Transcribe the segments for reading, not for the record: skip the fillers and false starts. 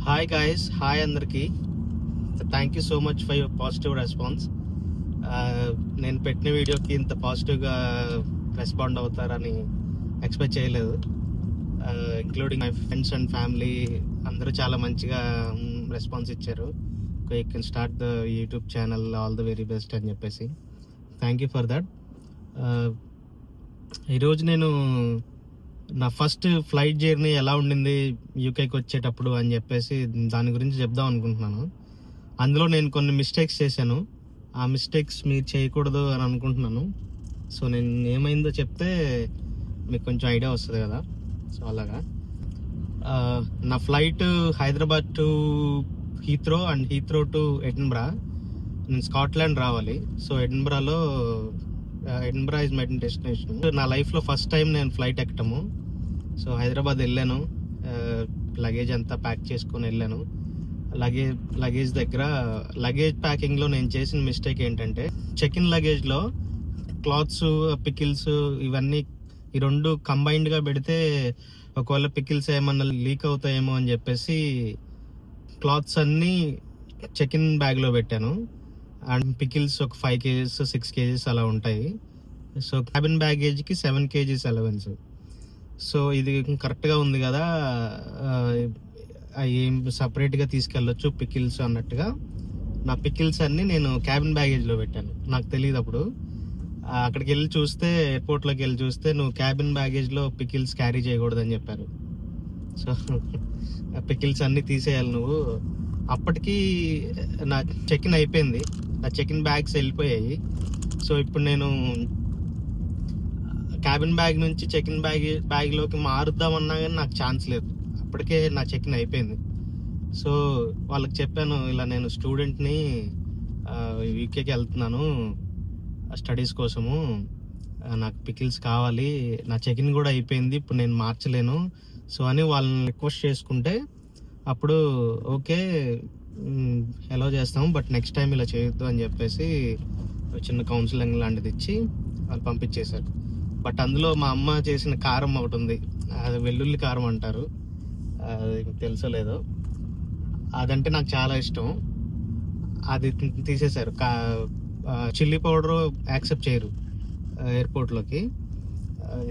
Hi guys, hi అందరికీ. Thank you so much for your positive response. నేను పెట్టిన వీడియోకి ఇంత పాజిటివ్గా రెస్పాండ్ అవుతారని ఎక్స్పెక్ట్ చేయలేదు. Including my friends and family అందరూ చాలా మంచిగా రెస్పాన్స్ ఇచ్చారు. You can start the YouTube channel, all the very best అని చెప్పేసి థ్యాంక్ యూ ఫర్ దట్. ఈరోజు నేను నా ఫస్ట్ ఫ్లైట్ జర్నీ ఎలా ఉండింది యూకేకి వచ్చేటప్పుడు అని చెప్పేసి దాని గురించి చెప్దాం అనుకుంటున్నాను. అందులో నేను కొన్ని మిస్టేక్స్ చేశాను. ఆ మిస్టేక్స్ మీరు చేయకూడదు అని అనుకుంటున్నాను. సో నేను ఏమైందో చెప్తే మీకు కొంచెం ఐడియా వస్తుంది కదా. సో అలాగా నా flight Hyderabad to Heathrow and Heathrow to Edinburgh. నేను స్కాట్లాండ్ రావాలి. So Edinburgh is my destination. నా లైఫ్లో ఫస్ట్ టైం నేను ఫ్లైట్ ఎక్కటము. సో హైదరాబాద్ వెళ్ళాను, లగేజ్ అంతా ప్యాక్ చేసుకొని వెళ్ళాను. లగేజ్ ప్యాకింగ్లో నేను చేసిన మిస్టేక్ ఏంటంటే, చెక్ ఇన్ లగేజ్లో క్లాత్స్, పికిల్స్ ఇవన్నీ ఈ రెండు కంబైన్డ్గా పెడితే ఒకవేళ పికిల్స్ ఏమన్నా లీక్ అవుతాయేమో అని చెప్పేసి క్లాత్స్ అన్నీ చెక్ ఇన్ బ్యాగ్లో పెట్టాను. అండ్ పికిల్స్ ఒక 5 kgs 6 kgs అలా ఉంటాయి. సో క్యాబిన్ బ్యాగేజ్కి 7 kgs అలవెన్స్. సో ఇది కరెక్ట్గా ఉంది కదా, ఏం సపరేట్గా తీసుకెళ్ళొచ్చు పికిల్స్ అన్నట్టుగా నా పికిల్స్ అన్నీ నేను క్యాబిన్ బ్యాగేజ్లో పెట్టాను. నాకు తెలియదు అప్పుడు. అక్కడికి వెళ్ళి చూస్తే, ఎయిర్పోర్ట్లోకి వెళ్ళి చూస్తే, నువ్వు క్యాబిన్ బ్యాగేజ్లో పికిల్స్ క్యారీ చేయకూడదని చెప్పారు. సో పికిల్స్ అన్నీ తీసేయాలి నువ్వు. అప్పటికి నా చెక్ ఇన్ అయిపోయింది, నా చెక్ ఇన్ బ్యాగ్స్ వెళ్ళిపోయాయి. సో ఇప్పుడు నేను క్యాబిన్ బ్యాగ్ నుంచి చెక్ ఇన్ బ్యాగ్లోకి మారుద్దామన్నా కానీ నాకు ఛాన్స్ లేదు. అప్పటికే నా చెక్ ఇన్ అయిపోయింది. సో వాళ్ళకి చెప్పాను, ఇలా నేను స్టూడెంట్ని, యూకేకి వెళ్తున్నాను స్టడీస్ కోసము, నాకు పికిల్స్ కావాలి, నా చెక్ ఇన్ కూడా అయిపోయింది, ఇప్పుడు నేను మార్చలేను. సో అని వాళ్ళని రిక్వెస్ట్ చేసుకుంటే అప్పుడు ఓకే అలౌ చేస్తాము, బట్ నెక్స్ట్ టైం ఇలా చేయొద్దు అని చెప్పేసి చిన్న కౌన్సిలింగ్ లాంటిది ఇచ్చి వాళ్ళు పంపించేశారు. బట్ అందులో మా అమ్మ చేసిన కారం ఒకటి ఉంది, అది వెల్లుల్లి కారం అంటారు, అది తెలుసో లేదో. అదంటే నాకు చాలా ఇష్టం. అది తీసేశారు. చిల్లీ పౌడర్ యాక్సెప్ట్ చేయరు ఎయిర్పోర్ట్లోకి,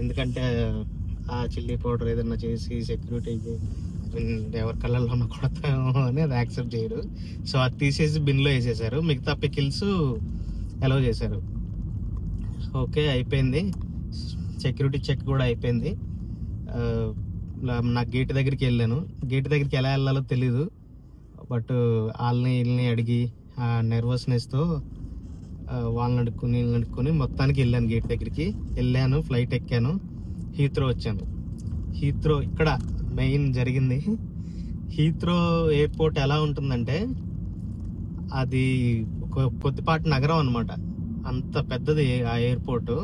ఎందుకంటే ఆ చిల్లీ పౌడర్ ఏదన్నా చేసి సెక్యూరిటీకి ఎవరి కళ్ళల్లో కొడతామో అని అది యాక్సెప్ట్ చేయరు. సో అది తీసేసి బిన్లో వేసేసారు. మిగతా పికిల్స్ అలౌ చేశారు. ఓకే అయిపోయింది, సెక్యూరిటీ చెక్ కూడా అయిపోయింది. నా గేట్ దగ్గరికి వెళ్ళాను. గేట్ దగ్గరికి ఎలా వెళ్ళాలో తెలీదు, బట్ వీళ్ళని అడిగి ఆ నెర్వస్నెస్తో వాళ్ళని అడుక్కుని మొత్తానికి వెళ్ళాను. గేట్ దగ్గరికి వెళ్ళాను, ఫ్లైట్ ఎక్కాను, హీత్రో వచ్చాను. హీత్రో ఇక్కడ మెయిన్ జరిగింది. హీత్రో ఎయిర్పోర్ట్ ఎలా ఉంటుందంటే, అది ఒక కొద్దిపాటి నగరం అనమాట, అంత పెద్దది ఆ ఎయిర్పోర్టు.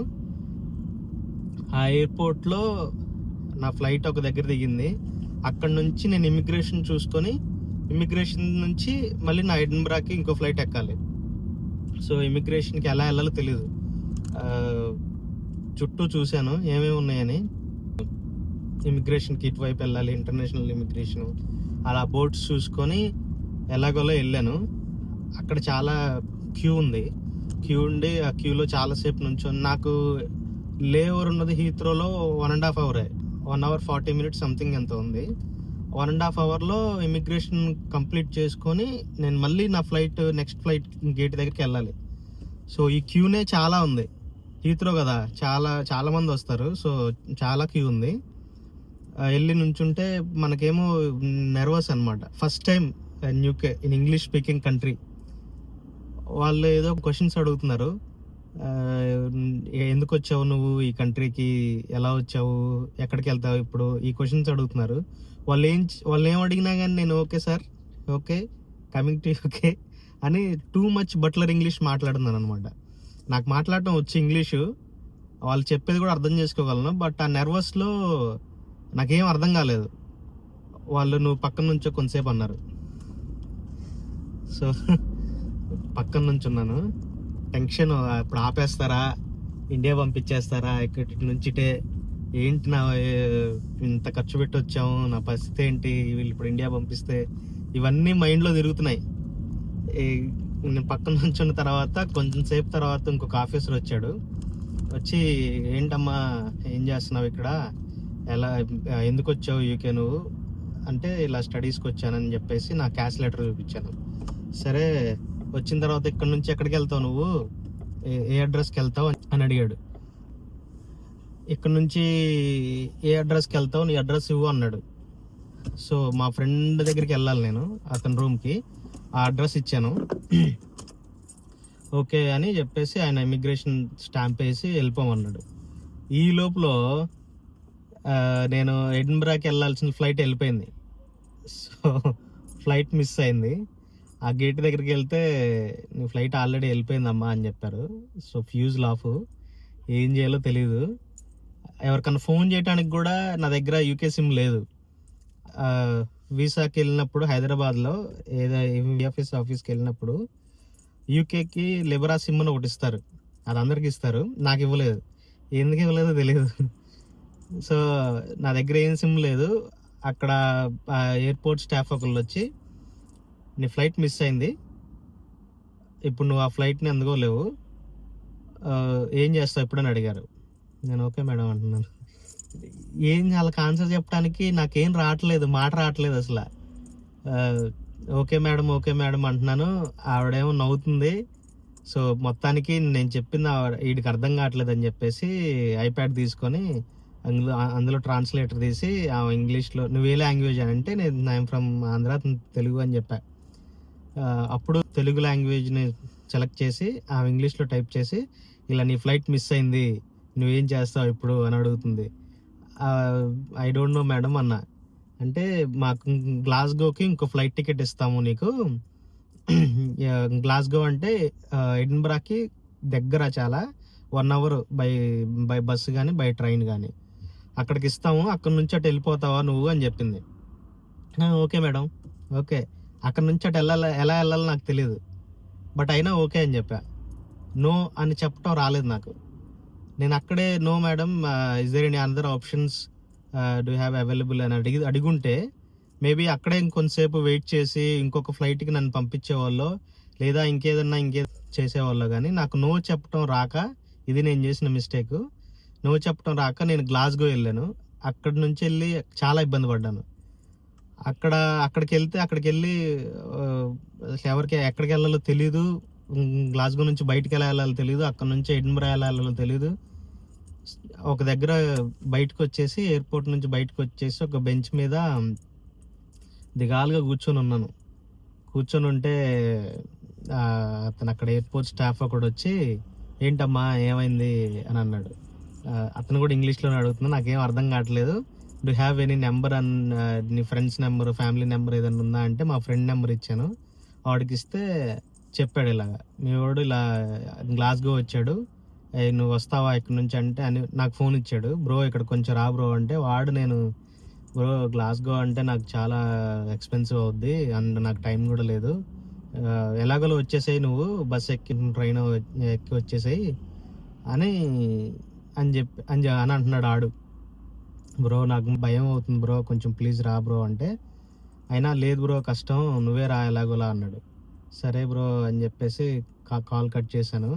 ఆ ఎయిర్పోర్ట్లో నా ఫ్లైట్ ఒక దగ్గర దిగింది. అక్కడ నుంచి నేను ఇమిగ్రేషన్ చూసుకొని, ఇమిగ్రేషన్ నుంచి మళ్ళీ నా ఎడిన్బరాకి ఇంకో ఫ్లైట్ ఎక్కాలి. సో ఇమిగ్రేషన్కి ఎలా వెళ్ళాలో తెలీదు. చుట్టూ చూశాను ఏమేమి ఉన్నాయని. ఇమిగ్రేషన్కి ఇటువైపు వెళ్ళాలి, ఇంటర్నేషనల్ ఇమిగ్రేషన్, అలా బోర్డ్స్ చూసుకొని ఎలాగోలో వెళ్ళాను. అక్కడ చాలా క్యూ ఉంది. క్యూ ఉండి ఆ క్యూలో చాలాసేపు నుంచొని, నాకు లేఓవర్ ఉన్నది హీత్రోలో 1.5 hour, 1 hour 40 minutes సంథింగ్ ఎంత ఉంది. 1.5 hourలో ఇమిగ్రేషన్ కంప్లీట్ చేసుకొని నేను మళ్ళీ నా నెక్స్ట్ ఫ్లైట్ గేట్ దగ్గరికి వెళ్ళాలి. సో ఈ క్యూనే చాలా ఉంది. హీత్రో కదా, చాలా మంది వస్తారు. సో చాలా క్యూ ఉంది. వెళ్ళి నుంచుంటే మనకేమో నర్వస్ అనమాట. First time in UK, in English speaking country. వాళ్ళు ఏదో క్వశ్చన్స్ అడుగుతున్నారు, ఎందుకు వచ్చావు నువ్వు ఈ కంట్రీకి, ఎలా వచ్చావు, ఎక్కడికి వెళ్తావు ఇప్పుడు, ఈ క్వశ్చన్స్ అడుగుతున్నారు. వాళ్ళు ఏం అడిగినా కానీ నేను okay sir, okay, coming to okay అని టూ మచ్ బట్లర్ ఇంగ్లీష్ మాట్లాడుతున్నాను అనమాట. నాకు మాట్లాడటం వచ్చి ఇంగ్లీషు, వాళ్ళు చెప్పేది కూడా అర్థం చేసుకోగలను, బట్ ఆ నర్వస్లో నాకేం అర్థం కాలేదు. వాళ్ళు నువ్వు పక్కన నుంచో కొంతసేపు అన్నారు. సో పక్కన నుంచి ఉన్నాను, టెన్షన్, ఇప్పుడు ఆపేస్తారా, ఇండియా పంపించేస్తారా, ఇక్కడి నుంచిటే ఏంటి ఇంత ఖర్చు పెట్టి వచ్చాము, నా పరిస్థితి ఏంటి, వీళ్ళు ఇప్పుడు ఇండియా పంపిస్తే, ఇవన్నీ మైండ్లో తిరుగుతున్నాయి. నేను పక్కన నుంచున్న తర్వాత కొంచెం సేపు తర్వాత ఇంకొక ఆఫీసర్ వచ్చాడు. వచ్చి, ఏంటమ్మా ఏం చేస్తున్నావు ఇక్కడ, ఎలా ఎందుకు వచ్చావు యూకే నువ్వు అంటే, ఇలా స్టడీస్కి వచ్చానని చెప్పేసి నా క్యాష్ లెటర్ చూపించాను. సరే, వచ్చిన తర్వాత ఇక్కడ నుంచి ఎక్కడికి వెళ్తావు నువ్వు, ఏ అడ్రస్కి వెళ్తావు అని అడిగాడు. ఇక్కడ నుంచి ఏ అడ్రస్కి వెళ్తావు, నీ అడ్రస్ ఇవ్వు అన్నాడు. సో మా ఫ్రెండ్ దగ్గరికి వెళ్ళాలి నేను, అతని రూమ్కి. ఆ అడ్రస్ ఇచ్చాను. ఓకే అని చెప్పేసి ఆయన ఇమిగ్రేషన్ స్టాంప్ వేసి వెళ్ళిపోమన్నాడు. ఈ లోపల నేను ఎడిన్బరాకి వెళ్ళాల్సిన ఫ్లైట్ వెళ్ళిపోయింది. సో ఫ్లైట్ మిస్ అయింది. ఆ గేట్ దగ్గరికి వెళ్తే, నీ ఫ్లైట్ ఆల్రెడీ వెళ్ళిపోయిందమ్మా అని చెప్పారు. సో ఫ్యూజ్ ఆఫ్, ఏం చేయాలో తెలీదు. ఎవరికన్నా ఫోన్ చేయడానికి కూడా నా దగ్గర యూకే సిమ్ లేదు. వీసాకి వెళ్ళినప్పుడు హైదరాబాద్లో ఏదో ఆఫీస్కి వెళ్ళినప్పుడు యూకేకి లిబరా సిమ్ అని ఒకటి ఇస్తారు, అది అందరికి ఇస్తారు, నాకు ఇవ్వలేదు. ఎందుకు ఇవ్వలేదో తెలియదు. సో నా దగ్గర ఏం సిమ్ లేదు. అక్కడ ఎయిర్పోర్ట్ స్టాఫ్ ఒకళ్ళు వచ్చి, నీ ఫ్లైట్ మిస్ అయింది, ఇప్పుడు నువ్వు ఆ ఫ్లైట్ని అందుకోలేవు, ఏం చేస్తావు ఎప్పుడని అడిగారు. నేను ఓకే మేడం అంటున్నాను. ఏం వాళ్ళకి ఆన్సర్ చెప్పడానికి నాకేం రావట్లేదు, మాట రావట్లేదు అసలు. ఓకే మేడం అంటున్నాను, ఆవిడేమో నవ్వుతుంది. సో మొత్తానికి నేను చెప్పింది వీడికి అర్థం కావట్లేదు అని చెప్పేసి ఐప్యాడ్ తీసుకొని అందులో ట్రాన్స్లేటర్ తీసి ఇంగ్లీష్లో, నువ్వు ఏ లాంగ్వేజ్ అని అంటే, నేను ఐఎమ్ ఫ్రమ్ ఆంధ్ర, తెలుగు అని చెప్పా. అప్పుడు తెలుగు లాంగ్వేజ్ని సెలెక్ట్ చేసి ఇంగ్లీష్లో టైప్ చేసి, ఇలా నీ ఫ్లైట్ మిస్ అయింది, నువ్వేం చేస్తావు ఇప్పుడు అని అడుగుతుంది. ఐ డోంట్ నో మేడం అన్నా. అంటే, మాకు గ్లాస్గోకి ఇంకో ఫ్లైట్ టికెట్ ఇస్తాము నీకు. గ్లాస్గో అంటే ఎడిన్బరాకి దగ్గర, చాలా 1 hour బై బస్సు కానీ బై ట్రైన్ కానీ అక్కడికి ఇస్తాము, అక్కడ నుంచి అటు వెళ్ళిపోతావా నువ్వు అని చెప్పింది. Okay madam, okay. అక్కడ నుంచి అటు ఎలా వెళ్ళాలో నాకు తెలియదు, బట్ అయినా ఓకే అని చెప్పా. నో అని చెప్పడం రాలేదు నాకు. నేను అక్కడే, no madam, is there any another options do have available అని అడిగుంటే మేబీ అక్కడే ఇంకొంతసేపు వెయిట్ చేసి ఇంకొక ఫ్లైట్కి నన్ను పంపించేవాళ్ళు, లేదా ఇంకే చేసేవాళ్ళు. కానీ నాకు నో చెప్పడం రాక, ఇది నేను చేసిన మిస్టేక్. నో చెప్పడం రాక నేను గ్లాస్గో వెళ్ళాను. అక్కడి నుంచి వెళ్ళి చాలా ఇబ్బంది పడ్డాను. అక్కడికి వెళ్ళి ఎవరికి ఎక్కడికి వెళ్ళాలో తెలీదు, గ్లాస్గో నుంచి బయటికి ఎలా వెళ్ళాలో తెలీదు, అక్కడ నుంచి ఎడిన్బరా ఎలా వెళ్ళాలో తెలీదు. ఒక దగ్గర బయటకు వచ్చేసి, ఎయిర్పోర్ట్ నుంచి బయటకు వచ్చేసి ఒక బెంచ్ మీద దిగాలుగా కూర్చొని ఉంటే అతను అక్కడ ఎయిర్పోర్ట్ స్టాఫ్ ఒకడు వచ్చి, ఏంటమ్మా ఏమైంది అని అన్నాడు. అతను కూడా ఇంగ్లీష్లోనే అడుగుతున్నా, నాకేం అర్థం కావట్లేదు. డూ హ్యావ్ ఎనీ నెంబర్ నీ ఫ్రెండ్స్ నెంబర్, ఫ్యామిలీ నెంబర్ ఏదైనా ఉందా అంటే, మా ఫ్రెండ్ నెంబర్ ఇచ్చాను. వాడికి ఇస్తే చెప్పాడు, ఇలాగా మీ వాడు ఇలా గ్లాస్గో వచ్చాడు, నువ్వు వస్తావా ఇక్కడ నుంచి అంటే అని నాకు ఫోన్ ఇచ్చాడు. బ్రో ఇక్కడ కొంచెం రా బ్రో అంటే, నేను బ్రో గ్లాస్గో అంటే నాకు చాలా ఎక్స్పెన్సివ్ అవుద్ది అండ్ నాకు టైం కూడా లేదు, ఎలాగోలో వచ్చేసాయి, నువ్వు బస్ ఎక్కి ట్రైన్ ఎక్కి వచ్చేసాయి అని అంటున్నాడు ఆడు. బ్రో నాకు భయం అవుతుంది బ్రో, కొంచెం ప్లీజ్ రా బ్రో అంటే, అయినా లేదు బ్రో కష్టం, నువ్వే రా ఎలాగోలా అన్నాడు. సరే బ్రో అని చెప్పేసి కాల్ కట్ చేశాను.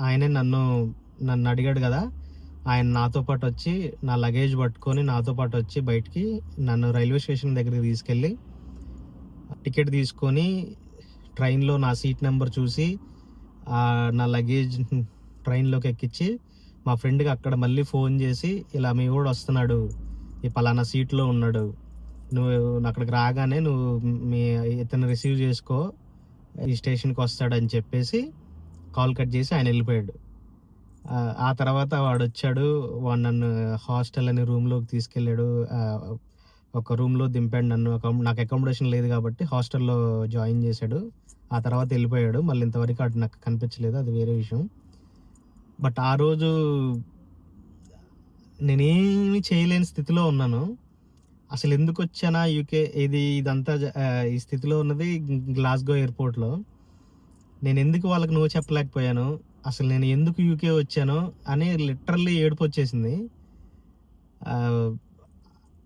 ఆయనే నన్ను అడిగాడు కదా, ఆయన నాతో పాటు వచ్చి నా లగేజ్ పట్టుకొని నాతో పాటు వచ్చి బయటికి నన్ను రైల్వే స్టేషన్ దగ్గరికి తీసుకెళ్ళి టికెట్ తీసుకొని ట్రైన్లో నా సీట్ నెంబర్ చూసి నా లగేజ్ ట్రైన్లోకి ఎక్కించి మా ఫ్రెండ్కి అక్కడ మళ్ళీ ఫోన్ చేసి, ఇలా మీ వాడు వస్తున్నాడు, ఈ పలానా సీట్లో ఉన్నాడు, నువ్వు అక్కడికి రాగానే నువ్వు ఇతను రిసీవ్ చేసుకో, ఈ స్టేషన్కి వస్తాడని చెప్పేసి కాల్ కట్ చేసి ఆయన వెళ్ళిపోయాడు. ఆ తర్వాత వాడు వచ్చాడు, వాడు నన్ను హాస్టల్ అనే రూమ్లోకి తీసుకెళ్ళాడు. ఒక రూమ్లో దింపాడు నన్ను. నాకు అకామిడేషన్ లేదు కాబట్టి హాస్టల్లో జాయిన్ చేశాడు. ఆ తర్వాత వెళ్ళిపోయాడు. మళ్ళీ ఇంతవరకు అటు నాకు కనిపించలేదు, అది వేరే విషయం. బట్ ఆ రోజు నేనేమి చేయలేని స్థితిలో ఉన్నాను. అసలు ఎందుకు వచ్చానా యూకే, ఇదంతా ఈ స్థితిలో ఉన్నది గ్లాస్గో ఎయిర్పోర్ట్లో. నేను ఎందుకు వాళ్ళకి నో చెప్పలేకపోయాను, అసలు నేను ఎందుకు యూకే వచ్చానో అని లిటరల్లీ ఏడుపు వచ్చేసింది.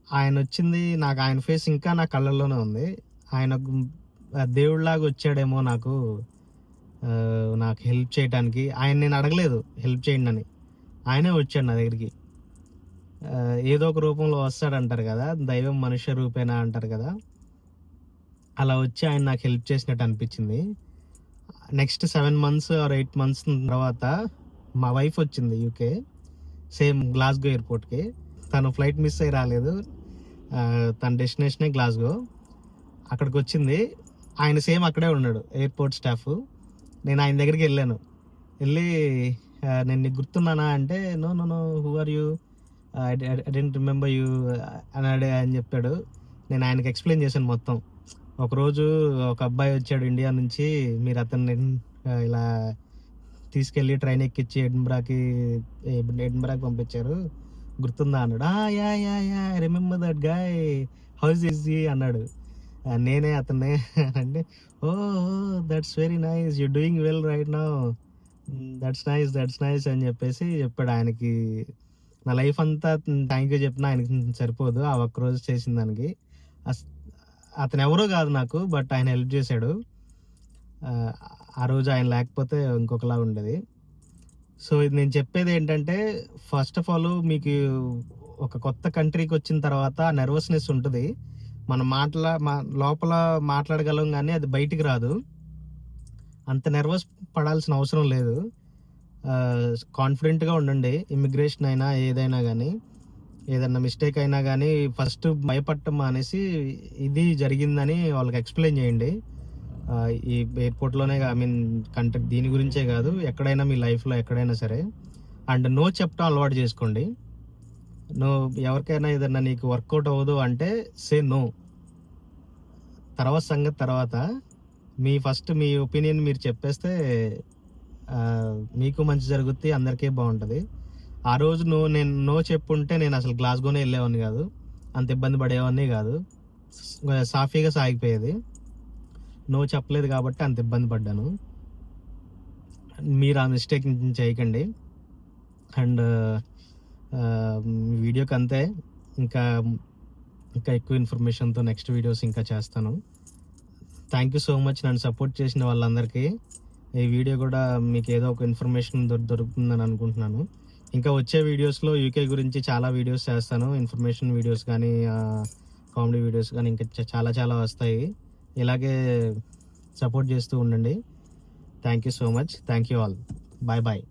ఆయన వచ్చింది నాకు, ఆయన ఫేస్ ఇంకా నా కళ్ళల్లోనే ఉంది. ఆయన దేవుడిలాగా వచ్చాడేమో నాకు హెల్ప్ చేయడానికి. ఆయన నేను అడగలేదు హెల్ప్ చేయండి అని, ఆయనే వచ్చాడు నా దగ్గరికి. ఏదో ఒక రూపంలో వస్తాడంటారు కదా, దైవం మనుష్య రూపేనా అంటారు కదా, అలా వచ్చి ఆయన నాకు హెల్ప్ చేసినట్టు అనిపించింది. నెక్స్ట్ 7 months ఆర్ 8 months తర్వాత మా వైఫ్ వచ్చింది యూకే, సేమ్ గ్లాస్గో ఎయిర్పోర్ట్కి. తను ఫ్లైట్ మిస్ అయ్యి రాలేదు, తన డెస్టినేషనే గ్లాస్గో. అక్కడికి వచ్చింది, ఆయన సేమ్ అక్కడే ఉన్నాడు ఎయిర్పోర్ట్ స్టాఫ్. నేను ఆయన దగ్గరికి వెళ్ళాను. వెళ్ళి నేను నీకు గుర్తున్నానా అంటే, no no no who are you, I don't remember you అని చెప్పాడు. నేను ఆయనకి ఎక్స్ప్లెయిన్ చేశాను మొత్తం. ఒకరోజు ఒక అబ్బాయి వచ్చాడు ఇండియా నుంచి, మీరు అతన్ని ఇలా తీసుకెళ్ళి ట్రైన్ ఎక్కించి ఎడిన్బరాకి పంపించారు, గుర్తుందా అన్నాడు. Ya ya ya I remember that guy, how's is అన్నాడు. నేనే అతన్నే అంటే, oh that's very nice, you doing well right now, that's nice అని చెప్పేసి చెప్పాడు. ఆయనకి నా లైఫ్ అంతా థ్యాంక్ యూ చెప్పినా ఆయనకి సరిపోదు ఆ ఒక్కరోజు చేసిన దానికి. అతను ఎవరో కాదు నాకు, బట్ ఆయన హెల్ప్ చేశాడు. ఆ రోజు ఆయన లేకపోతే ఇంకొకలా ఉండేది. సో ఇది నేను చెప్పేది ఏంటంటే, ఫస్ట్ ఆఫ్ ఆల్ మీకు ఒక కొత్త కంట్రీకి వచ్చిన తర్వాత నర్వస్నెస్ ఉంటుంది. మనం లోపల మాట్లాడగలం కానీ అది బయటికి రాదు. అంత నర్వస్ పడాల్సిన అవసరం లేదు. కాన్ఫిడెంట్గా ఉండండి. ఇమిగ్రేషన్ అయినా ఏదైనా కానీ, ఏదన్నా మిస్టేక్ అయినా కానీ ఫస్ట్ భయపడటం అనేసి ఇది జరిగిందని వాళ్ళకి ఎక్స్ప్లెయిన్ చేయండి. ఈ ఎయిర్పోర్ట్లోనే, ఐ మీన్ కంట్రీ దీని గురించే కాదు, ఎక్కడైనా మీ లైఫ్లో ఎక్కడైనా సరే. అండ్ నో చెప్పడం అలవాటు చేసుకోండి. ఎవరికైనా ఏదన్నా నీకు వర్కౌట్ అవ్వదు అంటే సే నో. తర్వాత సంగతి తర్వాత. మీ ఒపీనియన్ మీరు చెప్పేస్తే మీకు మంచి జరుగుద్ది, అందరికీ బాగుంటుంది. ఆ రోజు నేను నో చెప్పుంటే నేను అసలు గ్లాస్గోనే వెళ్ళేవాడిని కాదు, అంత ఇబ్బంది పడేవాడిని కాదు, సాఫీగా సాగిపోయేది. నో చెప్పలేదు కాబట్టి అంత ఇబ్బంది పడ్డాను. మీరు ఆ మిస్టేక్ చేయకండి. అండ్ వీడియోకి అంతే. ఇంకా ఎక్కువ ఇన్ఫర్మేషన్తో నెక్స్ట్ వీడియోస్ ఇంకా చేస్తాను. థ్యాంక్ యూ సో మచ్ నన్ను సపోర్ట్ చేసిన వాళ్ళందరికీ. ఈ వీడియో కూడా మీకు ఏదో ఒక ఇన్ఫర్మేషన్ దొరుకుతుందని అనుకుంటున్నాను. ఇంకా వచ్చే వీడియోస్లో యూకే గురించి చాలా వీడియోస్ చేస్తాను. ఇన్ఫర్మేషన్ వీడియోస్ కానీ, కామెడీ వీడియోస్ కానీ ఇంకా చాలా వస్తాయి. ఇలాగే సపోర్ట్ చేస్తూ ఉండండి. Thank you so much. Thank you all. Bye bye.